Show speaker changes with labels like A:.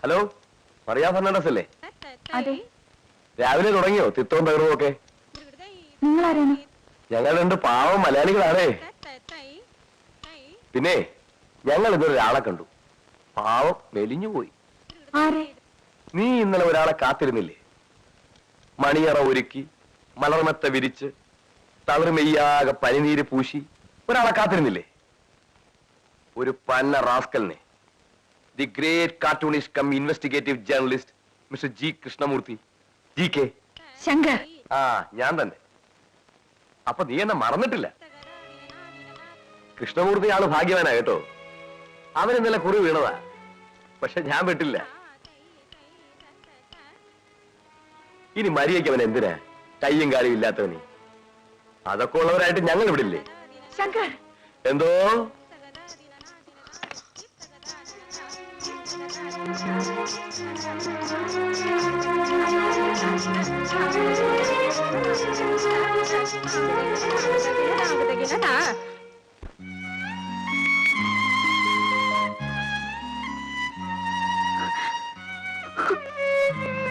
A: Hello, Mariya Fernandez അല്ലേ?
B: അതെ.
A: രാവിലെ തുടങ്ങിയോ തിത്തവും തകർവും ഒക്കെ?
B: നിങ്ങളാരാണ്?
A: ഞങ്ങൾ രണ്ട് പാവം മലയാളികളാണേ. പിന്നെ ഞങ്ങൾ ഇന്നൊരു ഒരാളെ കണ്ടു. പാവം മെലിഞ്ഞു പോയി.
B: ആരെ?
A: നീ ഇന്നലെ ഒരാളെ കാത്തിരുന്നില്ലേ? മണിയറ ഒരുക്കി മലർമെത്ത വിരിച്ച് തളിർമെയ്യാകെ പനിനീര് പൂശി ഒരാളെ കാത്തിരുന്നില്ലേ? ഒരു പന്ന റാസ്കലിനെ. The great cartoonist cum investigative journalist mister G Krishnamurthy, G K
B: Shankar.
A: ആ, ഞാൻ തന്നെ. അപ്പൊ നീ എന്നെ മറന്നിട്ടില്ല. കൃഷ്ണമൂർത്തി ആള് ഭാഗ്യവാനാ കേട്ടോ. അവൻ ഇന്നലെ കുറി വീണതാ, പക്ഷെ ഞാൻ വിട്ടില്ല. ഇനി മരിയയ്ക്ക് അവൻ എന്തിനാ കയ്യും കാലും ഇല്ലാത്തവന്? അതൊക്കെ ഉള്ളവരായിട്ട് ഞങ്ങൾ ഇവിടില്ലേ?
B: ശങ്കർ,
A: എന്തോ